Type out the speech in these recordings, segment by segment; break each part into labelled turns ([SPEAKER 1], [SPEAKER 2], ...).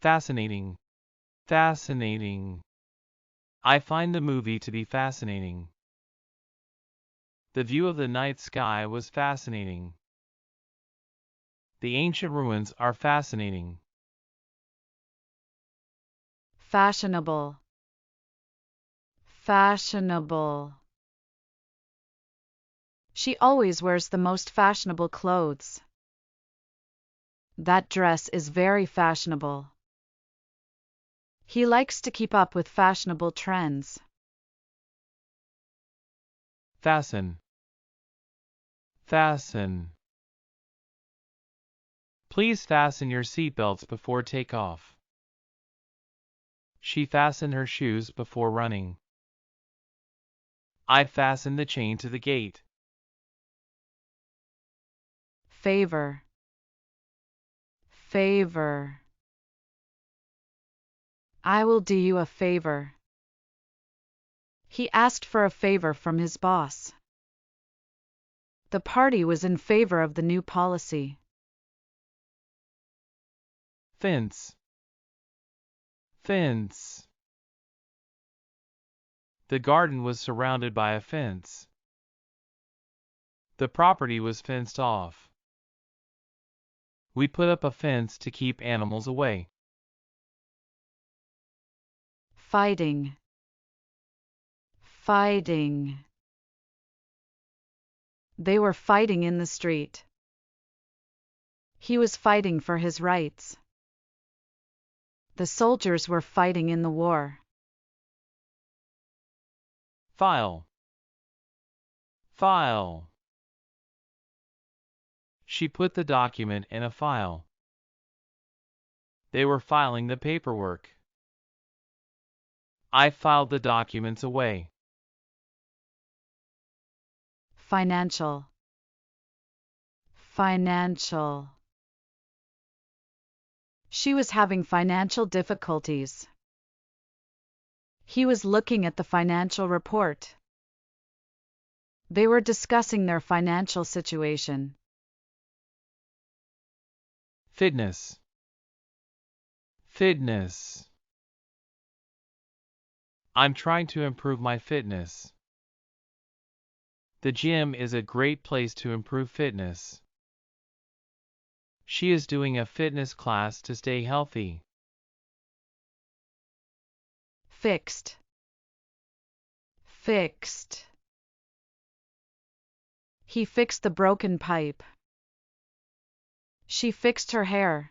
[SPEAKER 1] Fascinating. Fascinating. I find the movie to be fascinating. The view of the night sky was fascinating. The ancient ruins are fascinating.
[SPEAKER 2] Fashionable. Fashionable. She always wears the most fashionable clothes. That dress is very fashionable. He likes to keep up with fashionable trends.
[SPEAKER 1] Fasten. Fasten. Please fasten your seatbelts before takeoff. She fastened her shoes before running. I fastened the chain to the gate.
[SPEAKER 2] Favor. Favor. I will do you a favor. He asked for a favor from his boss. The party was in favor of the new policy.
[SPEAKER 1] Fence. Fence. The garden was surrounded by a fence. The property was fenced off. We put up a fence to keep animals away.
[SPEAKER 2] Fighting. Fighting. They were fighting in the street. He was fighting for his rights. The soldiers were fighting in the war.
[SPEAKER 1] File. File. She put the document in a file. They were filing the paperwork. I filed the documents away.
[SPEAKER 2] Financial. Financial. She was having financial difficulties. He was looking at the financial report. They were discussing their financial situation.
[SPEAKER 1] Fitness. Fitness. I'm trying to improve my fitness. The gym is a great place to improve fitness. She is doing a fitness class to stay healthy.
[SPEAKER 2] Fixed. Fixed. He fixed the broken pipe. She fixed her hair.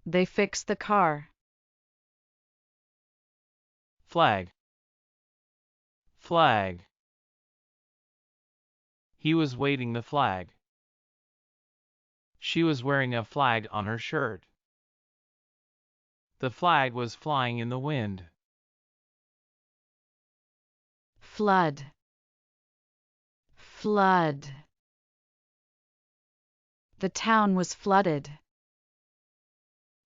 [SPEAKER 2] They fixed the car.
[SPEAKER 1] Flag. Flag. He was waving the flag. She was wearing a flag on her shirt. The flag was flying in the wind.
[SPEAKER 2] Flood. Flood. The town was flooded.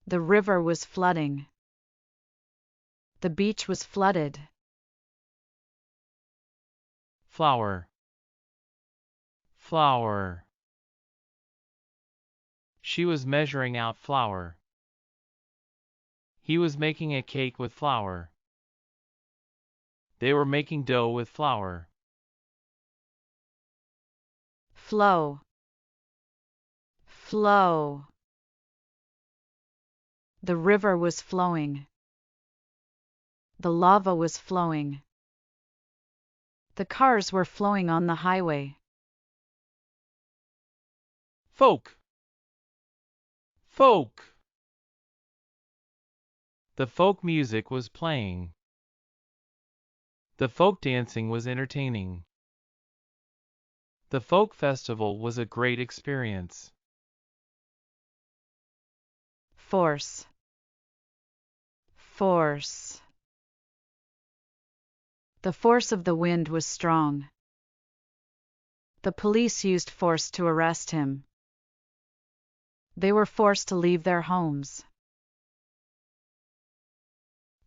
[SPEAKER 2] The river was flooding. The beach was flooded.
[SPEAKER 1] Flower. Flower. She was measuring out flour. He was making a cake with flour. They were making dough with flour.
[SPEAKER 2] Flow. Flow. The river was flowing. The lava was flowing. The cars were flowing on the highway.
[SPEAKER 1] Folk. Folk. The folk music was playing. The folk dancing was entertaining. The folk festival was a great experience.
[SPEAKER 2] Force. Force. The force of the wind was strong. The police used force to arrest him. They were forced to leave their homes.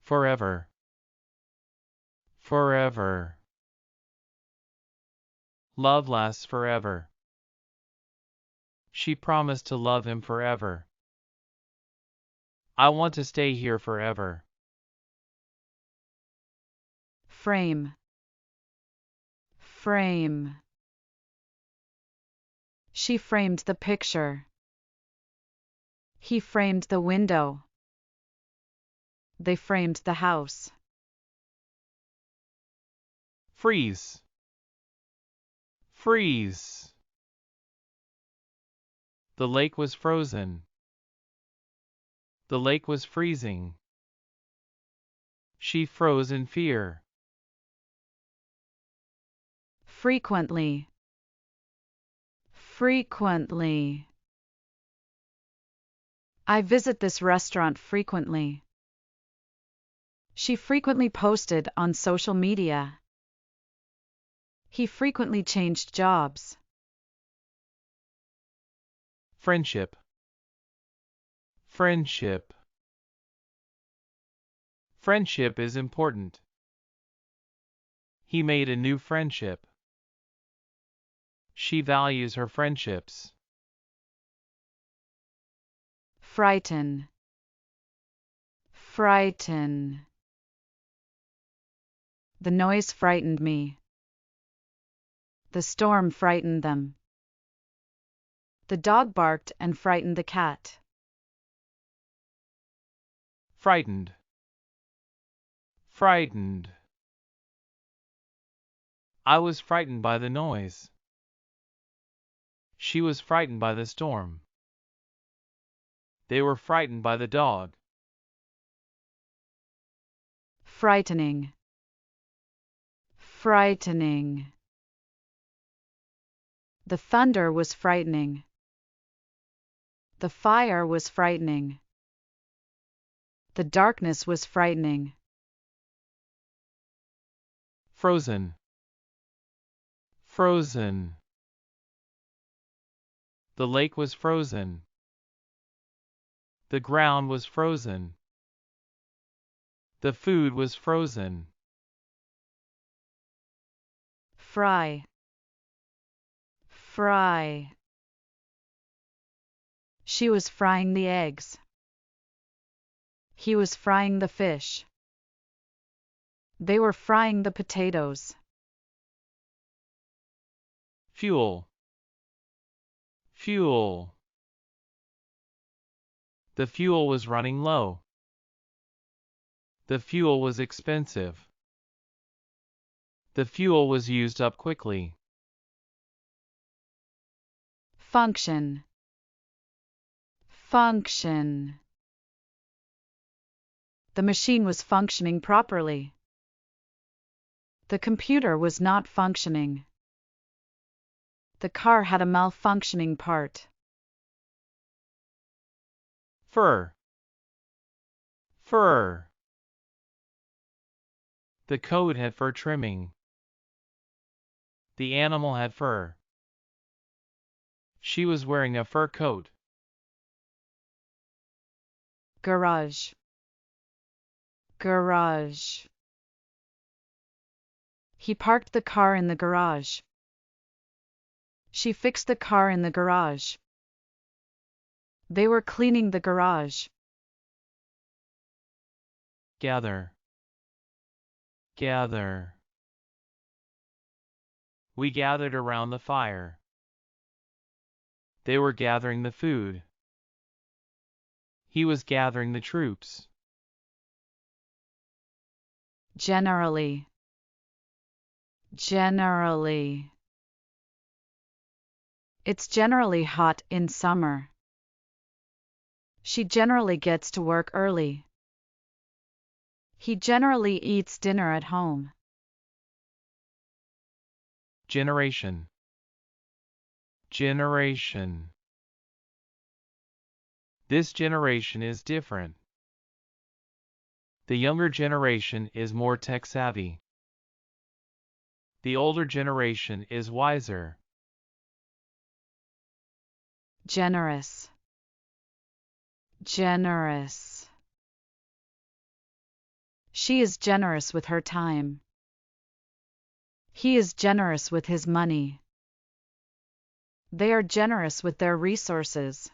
[SPEAKER 1] Forever. Forever. Love lasts forever. She promised to love him forever. I want to stay here forever.
[SPEAKER 2] Frame. Frame. She framed the picture. He framed the window. They framed the house.
[SPEAKER 1] Freeze. Freeze. The lake was frozen. The lake was freezing. She froze in fear.
[SPEAKER 2] Frequently. Frequently. I visit this restaurant frequently. She frequently posted on social media. He frequently changed jobs.
[SPEAKER 1] Friendship. Friendship. Friendship is important. He made a new friendship. She values her friendships.
[SPEAKER 2] Frighten. Frighten. The noise frightened me. The storm frightened them. The dog barked and frightened the cat.
[SPEAKER 1] Frightened. Frightened. I was frightened by the noise. She was frightened by the storm. They were frightened by the dog.
[SPEAKER 2] Frightening. Frightening. The thunder was frightening. The fire was frightening. The darkness was frightening.
[SPEAKER 1] Frozen. Frozen. The lake was frozen. The ground was frozen. The food was frozen.
[SPEAKER 2] Fry. Fry. She was frying the eggs. He was frying the fish. They were frying the potatoes.
[SPEAKER 1] Fuel. Fuel. The fuel was running low. The fuel was expensive. The fuel was used up quickly.
[SPEAKER 2] Function. Function. The machine was functioning properly. The computer was not functioning. The car had a malfunctioning part.
[SPEAKER 1] Fur. Fur. The coat had fur trimming. The animal had fur. She was wearing a fur coat.
[SPEAKER 2] Garage. Garage. He parked the car in the garage. She fixed the car in the garage. They were cleaning the garage.
[SPEAKER 1] Gather. Gather. We gathered around the fire. They were gathering the food. He was gathering the troops.
[SPEAKER 2] Generally. Generally. It's generally hot in summer. She generally gets to work early. He generally eats dinner at home.
[SPEAKER 1] Generation. Generation. This generation is different. The younger generation is more tech-savvy. The older generation is wiser.
[SPEAKER 2] Generous. Generous. She is generous with her time. He is generous with his money. They are generous with their resources.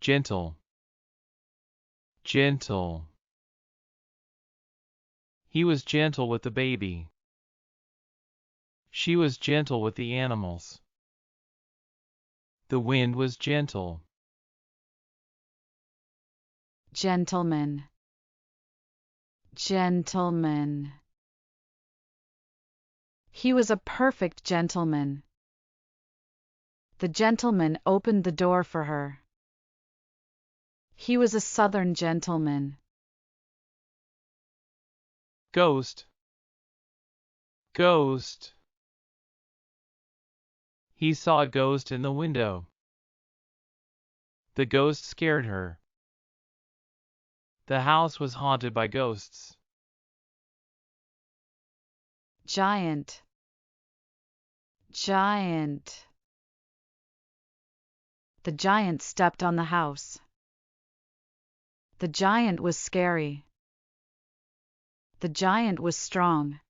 [SPEAKER 1] gentle, gentle. He was gentle with the baby. She was gentle with the animals. The wind was gentle.
[SPEAKER 2] Gentleman, gentleman. He was a perfect gentleman. The gentleman opened the door for her. He was a Southern gentleman.
[SPEAKER 1] Ghost, ghost. He saw a ghost in the window. The ghost scared her. The house was haunted by ghosts.
[SPEAKER 2] Giant, giant. The giant stepped on the house. The giant was scary. The giant was strong.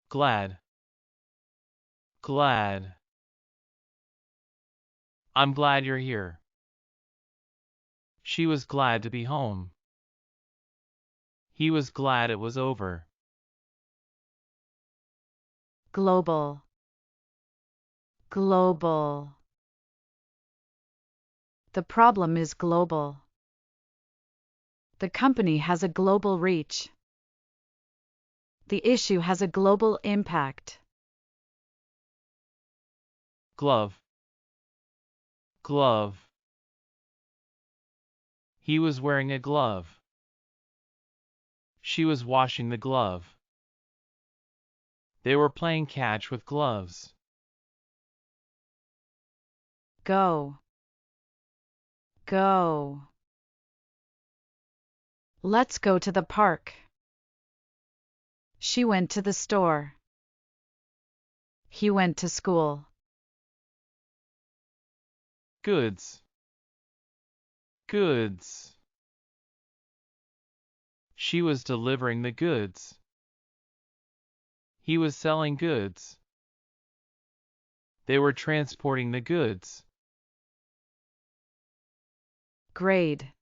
[SPEAKER 1] Glad, glad. I'm glad you're here. She was glad to be home. He was glad it was over.
[SPEAKER 2] Global, global. The problem is global. The company has a global reach. The issue has a global impact.
[SPEAKER 1] Glove, glove. He was wearing a glove. She was washing the glove. They were playing catch with gloves.
[SPEAKER 2] Go, go. Let's go to the park. She went to the store. He went to school.
[SPEAKER 1] Goods, goods. She was delivering the goods. He was selling goods. They were transporting the goods.
[SPEAKER 2] Grade,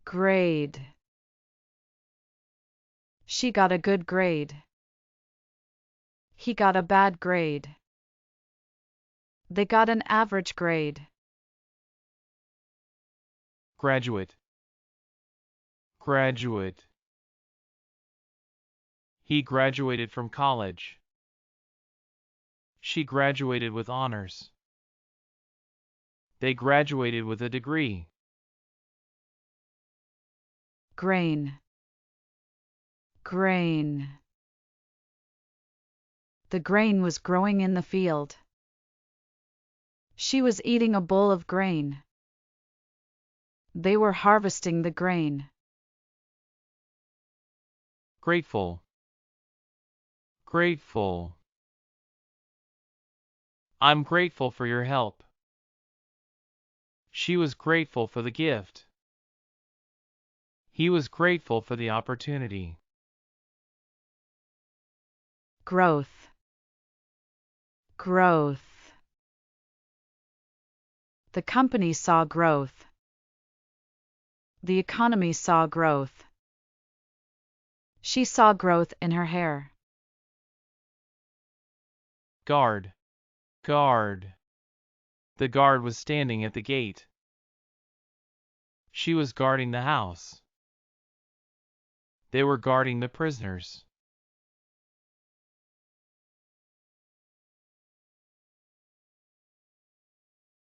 [SPEAKER 2] grade. She got a good grade. He got a bad grade. They got an average grade.
[SPEAKER 1] Graduate, graduate. He graduated from college. She graduated with honors. They graduated with a degree.
[SPEAKER 2] Grain, grain. The grain was growing in the field. She was eating a bowl of grain. They were harvesting the grain.
[SPEAKER 1] Grateful, grateful. I'm grateful for your help. She was grateful for the gift. He was grateful for the opportunity.
[SPEAKER 2] Growth, growth. The company saw growth. The economy saw growth. She saw growth in her hair.
[SPEAKER 1] Guard, guard. The guard was standing at the gate. She was guarding the house. They were guarding the prisoners.